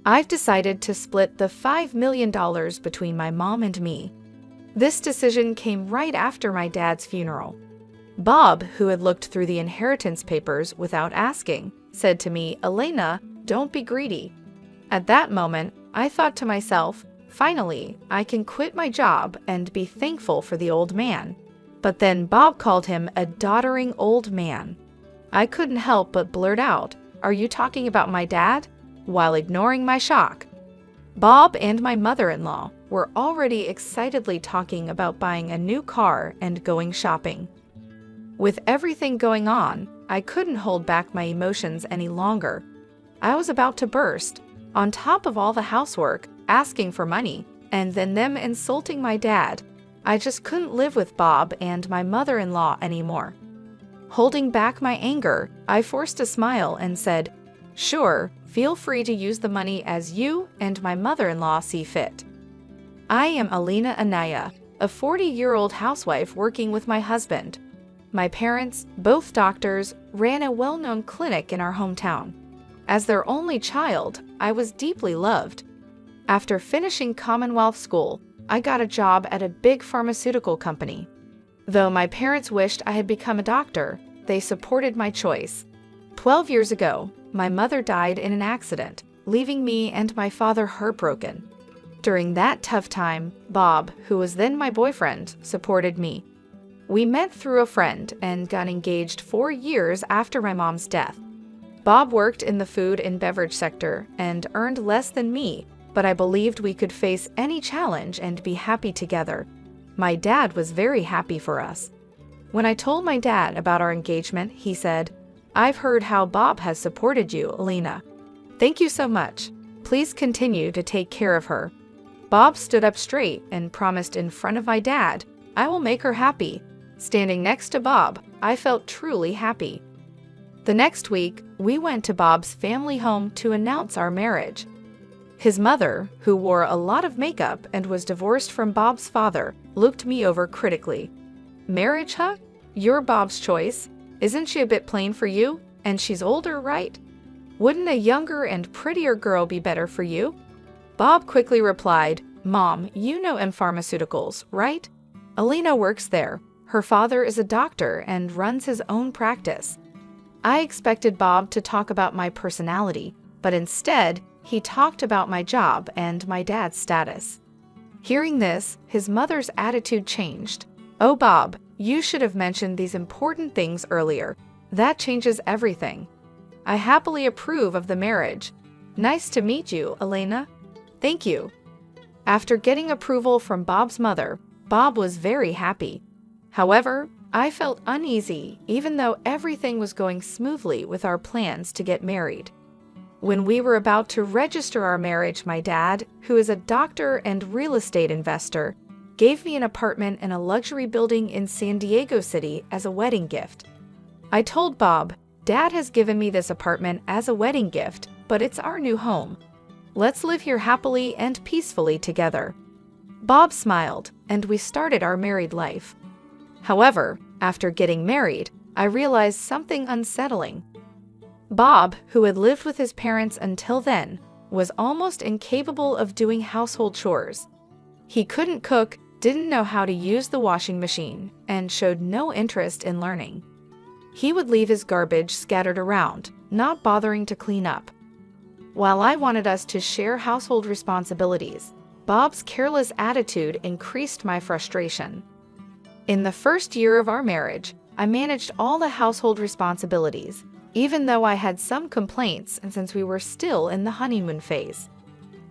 I've decided to split the $5 million between my mom and me. This decision came right after my dad's funeral. Bob, who had looked through the inheritance papers without asking, said to me, "Elena, don't be greedy." At that moment, I thought to myself, finally, I can quit my job and be thankful for the old man. But then Bob called him a doddering old man. I couldn't help but blurt out, "Are you talking about my dad?" while ignoring my shock. Bob and my mother-in-law were already excitedly talking about buying a new car and going shopping. With everything going on, I couldn't hold back my emotions any longer. I was about to burst, on top of all the housework, asking for money, and then them insulting my dad. I just couldn't live with Bob and my mother-in-law anymore. Holding back my anger, I forced a smile and said, "Sure, feel free to use the money as you and my mother-in-law see fit." I am Elena Anaya, a 40-year-old housewife working with my husband. My parents, both doctors, ran a well-known clinic in our hometown. As their only child, I was deeply loved. After finishing Commonwealth School, I got a job at a big pharmaceutical company. Though my parents wished I had become a doctor, they supported my choice. 12 years ago, my mother died in an accident, leaving me and my father heartbroken. During that tough time, Bob, who was then my boyfriend, supported me. We met through a friend and got engaged 4 years after my mom's death. Bob worked in the food and beverage sector and earned less than me, but I believed we could face any challenge and be happy together. My dad was very happy for us. When I told my dad about our engagement, he said, "I've heard how Bob has supported you, Elena. Thank you so much. Please continue to take care of her." Bob stood up straight and promised in front of my dad, "I will make her happy." Standing next to Bob, I felt truly happy. The next week, we went to Bob's family home to announce our marriage. His mother, who wore a lot of makeup and was divorced from Bob's father, looked me over critically. "Marriage, huh? You're Bob's choice. Isn't she a bit plain for you? And she's older, right? Wouldn't a younger and prettier girl be better for you?" Bob quickly replied, "Mom, you know M Pharmaceuticals, right? Elena works there. Her father is a doctor and runs his own practice." I expected Bob to talk about my personality, but instead, he talked about my job and my dad's status. Hearing this, his mother's attitude changed. "Oh, Bob, you should have mentioned these important things earlier. That changes everything. I happily approve of the marriage. Nice to meet you, Elena." "Thank you." After getting approval from Bob's mother, Bob was very happy. However, I felt uneasy even though everything was going smoothly with our plans to get married. When we were about to register our marriage, my dad, who is a doctor and real estate investor, gave me an apartment in a luxury building in San Diego City as a wedding gift. I told Bob, "Dad has given me this apartment as a wedding gift, but it's our new home. Let's live here happily and peacefully together." Bob smiled, and we started our married life. However, after getting married, I realized something unsettling. Bob, who had lived with his parents until then, was almost incapable of doing household chores. He couldn't cook, didn't know how to use the washing machine, and showed no interest in learning. He would leave his garbage scattered around, not bothering to clean up. While I wanted us to share household responsibilities, Bob's careless attitude increased my frustration. In the first year of our marriage, I managed all the household responsibilities, even though I had some complaints and since we were still in the honeymoon phase.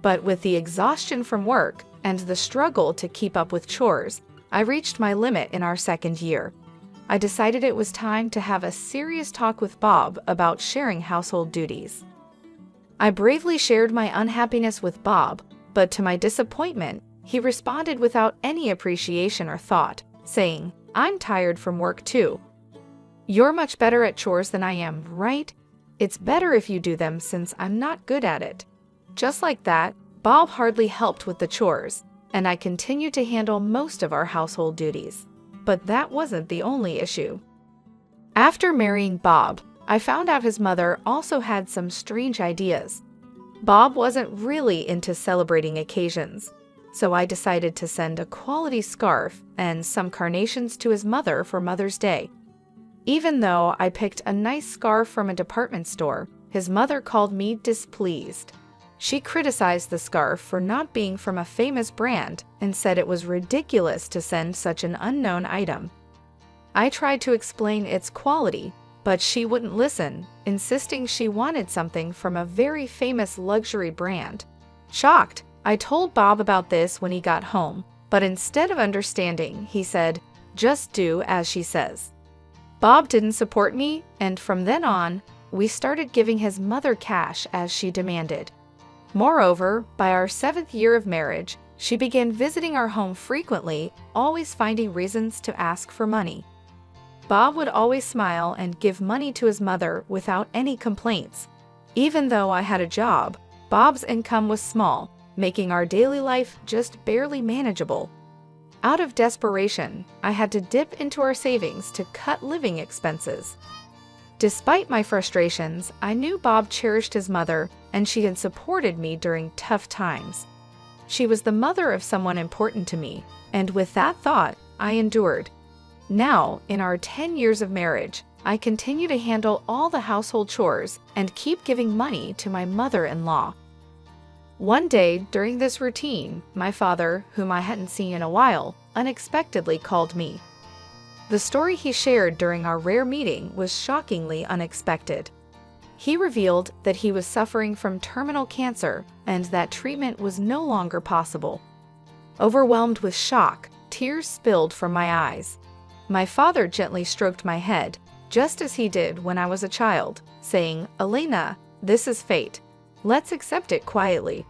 But with the exhaustion from work and the struggle to keep up with chores, I reached my limit in our second year. I decided it was time to have a serious talk with Bob about sharing household duties. I bravely shared my unhappiness with Bob, but to my disappointment, he responded without any appreciation or thought, saying, "I'm tired from work too. You're much better at chores than I am, right? It's better if you do them since I'm not good at it." Just like that, Bob hardly helped with the chores, and I continued to handle most of our household duties. But that wasn't the only issue. After marrying Bob, I found out his mother also had some strange ideas. Bob wasn't really into celebrating occasions, so I decided to send a quality scarf and some carnations to his mother for Mother's Day. Even though I picked a nice scarf from a department store, his mother called me displeased. She criticized the scarf for not being from a famous brand and said it was ridiculous to send such an unknown item. I tried to explain its quality, but she wouldn't listen, insisting she wanted something from a very famous luxury brand. Shocked, I told Bob about this when he got home, but instead of understanding, he said, "Just do as she says." Bob didn't support me, and from then on, we started giving his mother cash as she demanded. Moreover, by our 7th year of marriage, she began visiting our home frequently, always finding reasons to ask for money. Bob would always smile and give money to his mother without any complaints. Even though I had a job, Bob's income was small, making our daily life just barely manageable. Out of desperation, I had to dip into our savings to cut living expenses. Despite my frustrations, I knew Bob cherished his mother and she had supported me during tough times. She was the mother of someone important to me, and with that thought, I endured. Now, in our 10 years of marriage, I continue to handle all the household chores and keep giving money to my mother-in-law. One day, during this routine, my father, whom I hadn't seen in a while, unexpectedly called me. The story he shared during our rare meeting was shockingly unexpected. He revealed that he was suffering from terminal cancer and that treatment was no longer possible. Overwhelmed with shock, tears spilled from my eyes. My father gently stroked my head, just as he did when I was a child, saying, "Elena, this is fate. Let's accept it quietly."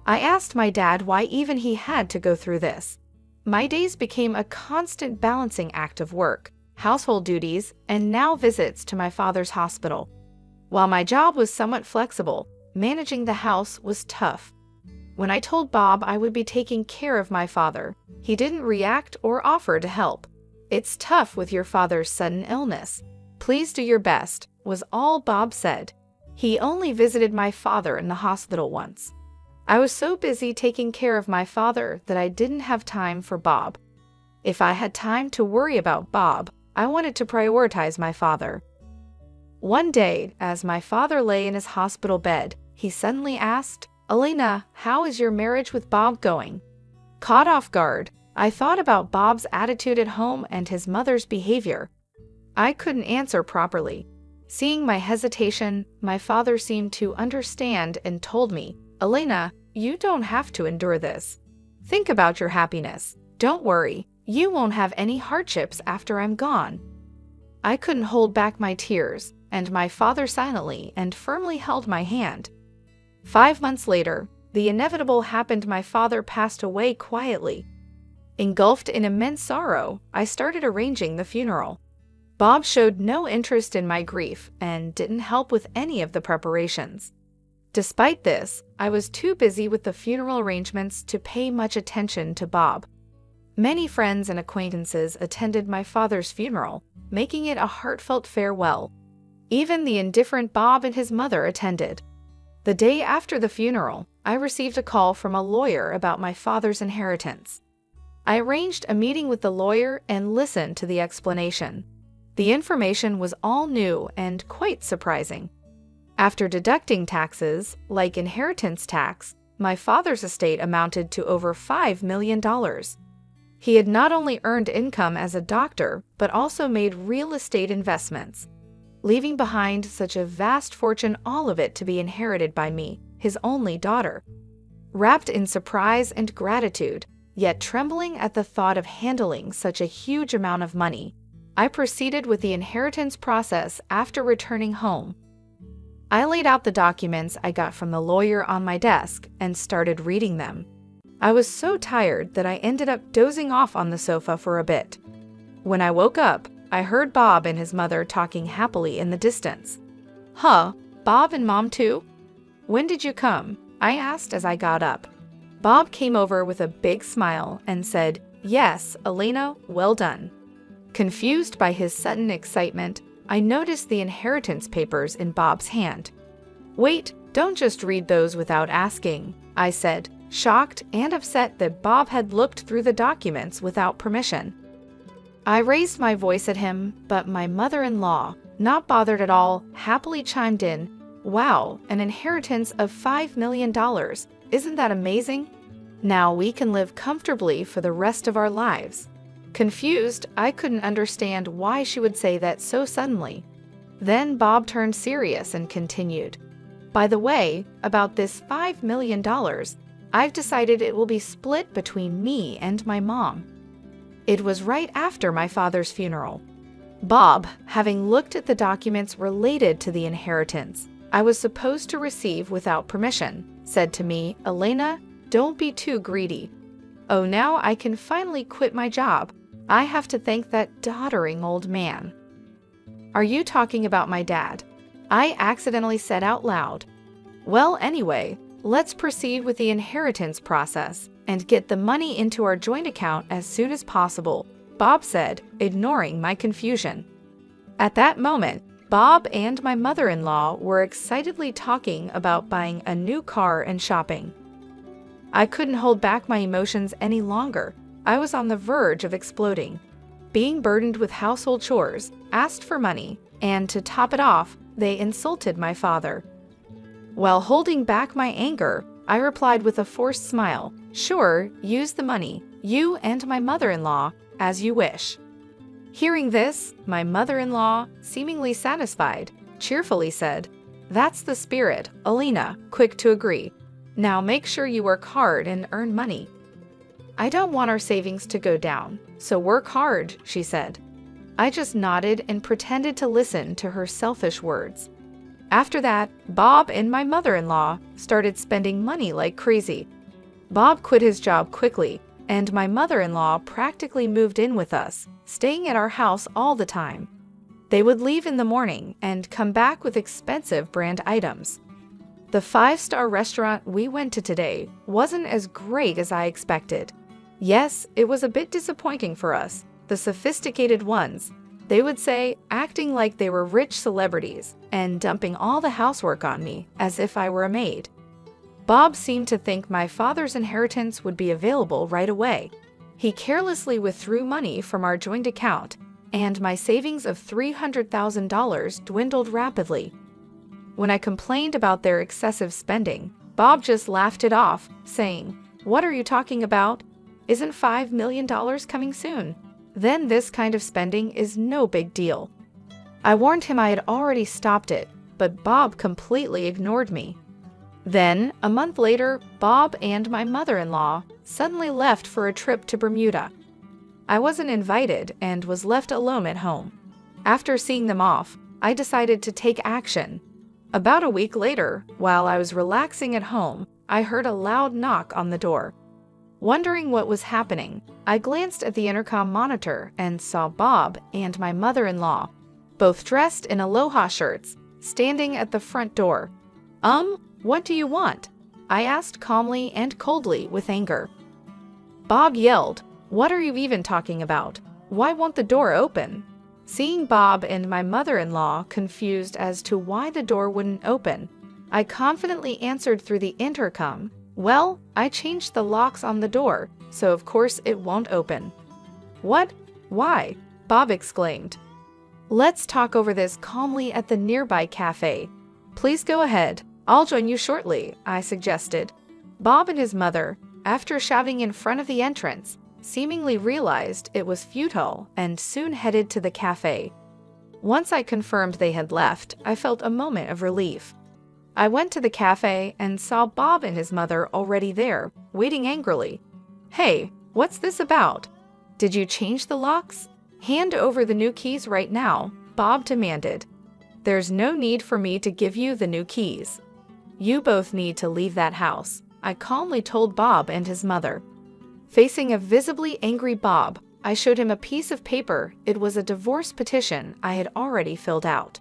I asked my dad why even he had to go through this. My days became a constant balancing act of work, household duties, and now visits to my father's hospital. While my job was somewhat flexible, managing the house was tough. When I told Bob I would be taking care of my father, he didn't react or offer to help. "It's tough with your father's sudden illness. Please do your best," was all Bob said. He only visited my father in the hospital once. I was so busy taking care of my father that I didn't have time for Bob. If I had time to worry about Bob, I wanted to prioritize my father. One day, as my father lay in his hospital bed, he suddenly asked, "Elena, how is your marriage with Bob going?" Caught off guard, I thought about Bob's attitude at home and his mother's behavior. I couldn't answer properly. Seeing my hesitation, my father seemed to understand and told me, "Elena, you don't have to endure this. Think about your happiness. Don't worry, you won't have any hardships after I'm gone." I couldn't hold back my tears, and my father silently and firmly held my hand. 5 months later, the inevitable happened. My father passed away quietly. Engulfed in immense sorrow, I started arranging the funeral. Bob showed no interest in my grief and didn't help with any of the preparations. Despite this, I was too busy with the funeral arrangements to pay much attention to Bob. Many friends and acquaintances attended my father's funeral, making it a heartfelt farewell. Even the indifferent Bob and his mother attended. The day after the funeral, I received a call from a lawyer about my father's inheritance. I arranged a meeting with the lawyer and listened to the explanation. The information was all new and quite surprising. After deducting taxes, like inheritance tax, my father's estate amounted to over $5 million. He had not only earned income as a doctor, but also made real estate investments, leaving behind such a vast fortune, all of it to be inherited by me, his only daughter. Wrapped in surprise and gratitude, yet trembling at the thought of handling such a huge amount of money, I proceeded with the inheritance process after returning home. I laid out the documents I got from the lawyer on my desk and started reading them. I was so tired that I ended up dozing off on the sofa for a bit. When I woke up, I heard Bob and his mother talking happily in the distance. "Huh, Bob and Mom too? When did you come?" I asked as I got up. Bob came over with a big smile and said, "Yes, Elena, well done." Confused by his sudden excitement, I noticed the inheritance papers in Bob's hand. Wait, don't just read those without asking, I said, shocked and upset that Bob had looked through the documents without permission. I raised my voice at him, but my mother-in-law, not bothered at all, happily chimed in, "Wow, an inheritance of $5 million. Isn't that amazing? Now we can live comfortably for the rest of our lives." Confused, I couldn't understand why she would say that so suddenly. Then Bob turned serious and continued, "By the way, about this $5 million, I've decided it will be split between me and my mom." It was right after my father's funeral. Bob, having looked at the documents related to the inheritance I was supposed to receive without permission, said to me, "Elena, don't be too greedy. Oh, now I can finally quit my job. I have to thank that doddering old man." "Are you talking about my dad?" I accidentally said out loud. "Well, anyway, let's proceed with the inheritance process and get the money into our joint account as soon as possible," Bob said, ignoring my confusion. At that moment, Bob and my mother-in-law were excitedly talking about buying a new car and shopping. I couldn't hold back my emotions any longer. I was on the verge of exploding. Being burdened with household chores, asked for money, and to top it off, they insulted my father. While holding back my anger, I replied with a forced smile, "Sure, use the money, you and my mother-in-law, as you wish." Hearing this, my mother-in-law, seemingly satisfied, cheerfully said, "That's the spirit, Elena, quick to agree. Now make sure you work hard and earn money." "I don't want our savings to go down, so work hard," she said. I just nodded and pretended to listen to her selfish words. After that, Bob and my mother-in-law started spending money like crazy. Bob quit his job quickly, and my mother-in-law practically moved in with us, staying at our house all the time. They would leave in the morning and come back with expensive brand items. The 5-star restaurant we went to today wasn't as great as I expected. Yes, it was a bit disappointing for us, the sophisticated ones, they would say, acting like they were rich celebrities and dumping all the housework on me as if I were a maid. Bob seemed to think my father's inheritance would be available right away. He carelessly withdrew money from our joint account, and my savings of $300,000 dwindled rapidly. When I complained about their excessive spending, Bob just laughed it off, saying, "What are you talking about? Isn't $5 million coming soon? Then this kind of spending is no big deal." I warned him I had already stopped it, but Bob completely ignored me. Then, a month later, Bob and my mother-in-law suddenly left for a trip to Bermuda. I wasn't invited and was left alone at home. After seeing them off, I decided to take action. About a week later, while I was relaxing at home, I heard a loud knock on the door. Wondering what was happening, I glanced at the intercom monitor and saw Bob and my mother-in-law, both dressed in aloha shirts, standing at the front door. What do you want?" I asked calmly and coldly with anger. Bob yelled, "What are you even talking about? Why won't the door open?" Seeing Bob and my mother-in-law confused as to why the door wouldn't open, I confidently answered through the intercom, "Well, I changed the locks on the door, so of course it won't open." "What? Why?" Bob exclaimed. "Let's talk over this calmly at the nearby cafe. Please go ahead. I'll join you shortly," I suggested. Bob and his mother, after shouting in front of the entrance, seemingly realized it was futile and soon headed to the cafe. Once I confirmed they had left, I felt a moment of relief. I went to the cafe and saw Bob and his mother already there, waiting angrily. "Hey, what's this about? Did you change the locks? Hand over the new keys right now," Bob demanded. "There's no need for me to give you the new keys. You both need to leave that house," I calmly told Bob and his mother. Facing a visibly angry Bob, I showed him a piece of paper. It was a divorce petition I had already filled out.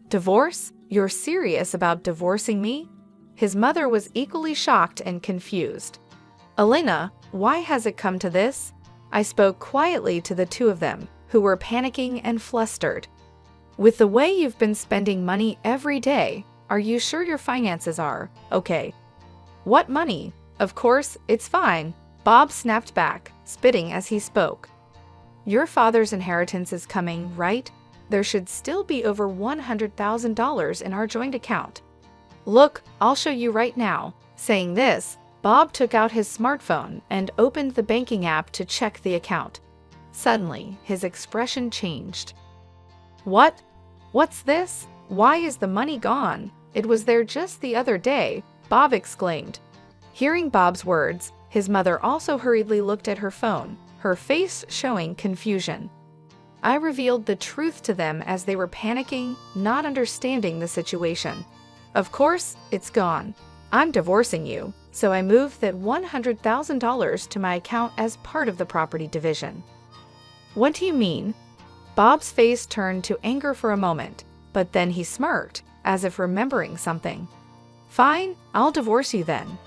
"Divorce? You're serious about divorcing me?" His mother was equally shocked and confused. "Elena, why has it come to this?" I spoke quietly to the two of them, who were panicking and flustered. "With the way you've been spending money every day, Are you sure your finances are okay? What money? Of course, it's fine, Bob snapped back, spitting as he spoke. Your father's inheritance is coming, right? There should still be over $100,000 in our joint account. Look, I'll show you right now. Saying this, Bob took out his smartphone and opened the banking app to check the account. Suddenly, his expression changed. What? What's this? Why is the money gone? It was there just the other day, Bob exclaimed. Hearing Bob's words, his mother also hurriedly looked at her phone, her face showing confusion. I revealed the truth to them as they were panicking, not understanding the situation. Of course, it's gone. I'm divorcing you, so I moved that $100,000 to my account as part of the property division. What do you mean? Bob's face turned to anger for a moment, but then he smirked, as if remembering something. Fine, I'll divorce you then.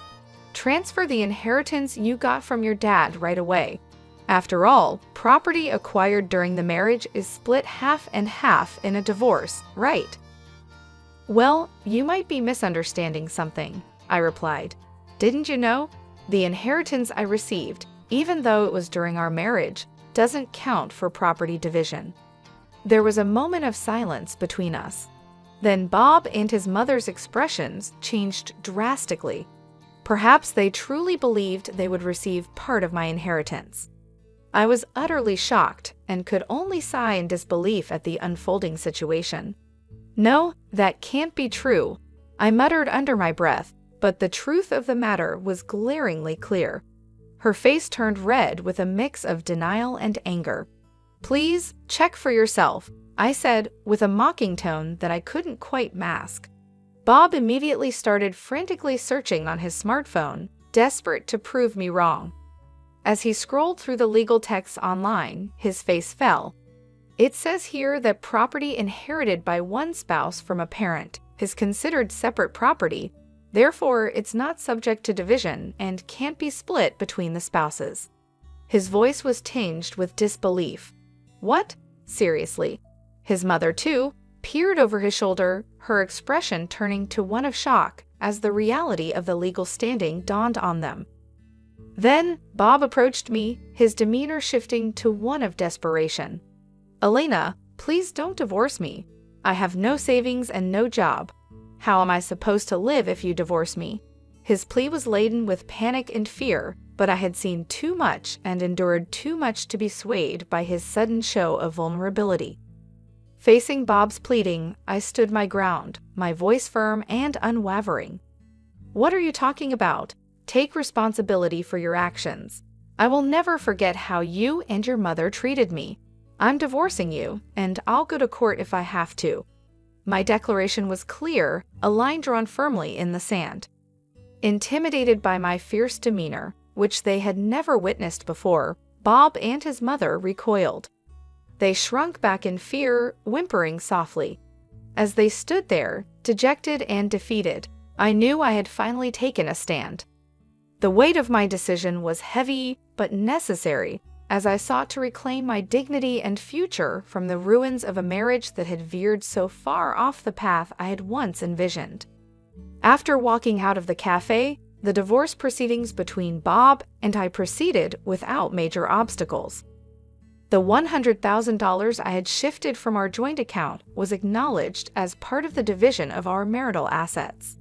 Transfer the inheritance you got from your dad right away. After all, property acquired during the marriage is split half and half in a divorce, right? Well, you might be misunderstanding something, I replied. Didn't you know? The inheritance I received, even though it was during our marriage, doesn't count for property division. There was a moment of silence between us. Then Bob and his mother's expressions changed drastically. Perhaps they truly believed they would receive part of my inheritance. I was utterly shocked and could only sigh in disbelief at the unfolding situation. No, that can't be true, I muttered under my breath, but the truth of the matter was glaringly clear. Her face turned red with a mix of denial and anger. Please, check for yourself, I said with a mocking tone that I couldn't quite mask. Bob immediately started frantically searching on his smartphone, desperate to prove me wrong. As he scrolled through the legal texts online, his face fell. It says here that property inherited by one spouse from a parent is considered separate property, therefore it's not subject to division and can't be split between the spouses. His voice was tinged with disbelief. What? Seriously? His mother, too, peered over his shoulder, her expression turning to one of shock as the reality of the legal standing dawned on them. Then, Bob approached me, his demeanor shifting to one of desperation. Elena, please don't divorce me. I have no savings and no job. How am I supposed to live if you divorce me? His plea was laden with panic and fear, but I had seen too much and endured too much to be swayed by his sudden show of vulnerability. Facing Bob's pleading, I stood my ground, my voice firm and unwavering. What are you talking about? Take responsibility for your actions. I will never forget how you and your mother treated me. I'm divorcing you, and I'll go to court if I have to. My declaration was clear, a line drawn firmly in the sand. Intimidated by my fierce demeanor, which they had never witnessed before, Bob and his mother recoiled. They shrunk back in fear, whimpering softly. As they stood there, dejected and defeated, I knew I had finally taken a stand. The weight of my decision was heavy but necessary, as I sought to reclaim my dignity and future from the ruins of a marriage that had veered so far off the path I had once envisioned. After walking out of the cafe, the divorce proceedings between Bob and I proceeded without major obstacles. The $100,000 I had shifted from our joint account was acknowledged as part of the division of our marital assets.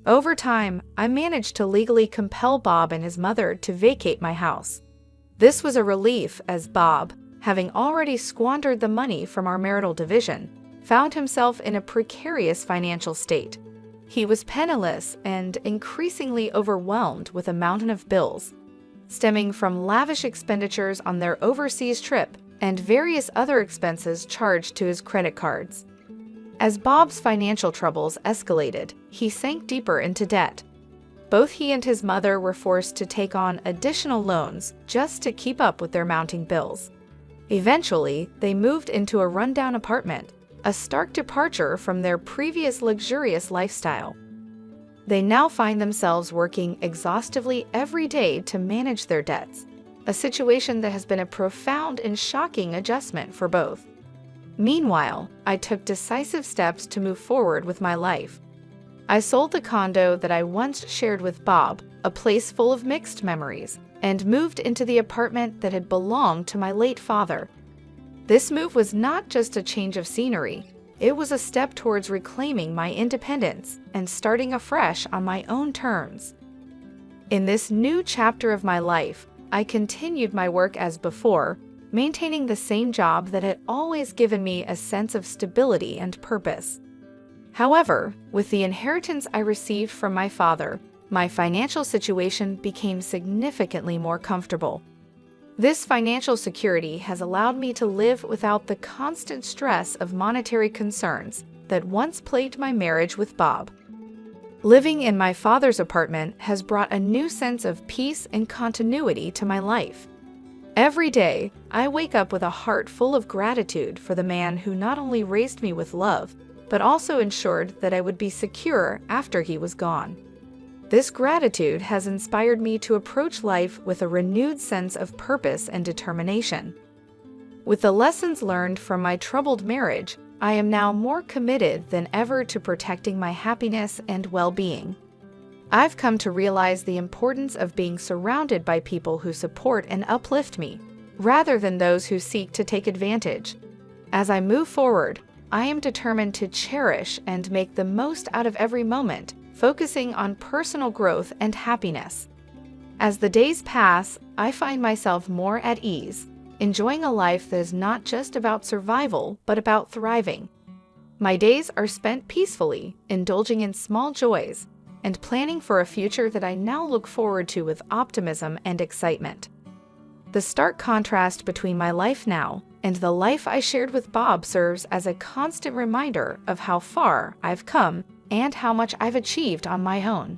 Over time, I managed to legally compel Bob and his mother to vacate my house. This was a relief as Bob, having already squandered the money from our marital division, found himself in a precarious financial state. He was penniless and increasingly overwhelmed with a mountain of bills, stemming from lavish expenditures on their overseas trip and various other expenses charged to his credit cards. As Bob's financial troubles escalated, he sank deeper into debt. Both he and his mother were forced to take on additional loans just to keep up with their mounting bills. Eventually, they moved into a rundown apartment, a stark departure from their previous luxurious lifestyle. They now find themselves working exhaustively every day to manage their debts, a situation that has been a profound and shocking adjustment for both. Meanwhile, I took decisive steps to move forward with my life. I sold the condo that I once shared with Bob, a place full of mixed memories, and moved into the apartment that had belonged to my late father. This move was not just a change of scenery, it was a step towards reclaiming my independence and starting afresh on my own terms. In this new chapter of my life, I continued my work as before, maintaining the same job that had always given me a sense of stability and purpose. However, with the inheritance I received from my father, my financial situation became significantly more comfortable. This financial security has allowed me to live without the constant stress of monetary concerns that once plagued my marriage with Bob. Living in my father's apartment has brought a new sense of peace and continuity to my life. Every day, I wake up with a heart full of gratitude for the man who not only raised me with love, but also ensured that I would be secure after he was gone. This gratitude has inspired me to approach life with a renewed sense of purpose and determination. With the lessons learned from my troubled marriage, I am now more committed than ever to protecting my happiness and well-being. I've come to realize the importance of being surrounded by people who support and uplift me, rather than those who seek to take advantage. As I move forward, I am determined to cherish and make the most out of every moment, focusing on personal growth and happiness. As the days pass, I find myself more at ease, enjoying a life that is not just about survival, but about thriving. My days are spent peacefully, indulging in small joys, and planning for a future that I now look forward to with optimism and excitement. The stark contrast between my life now and the life I shared with Bob serves as a constant reminder of how far I've come and how much I've achieved on my own.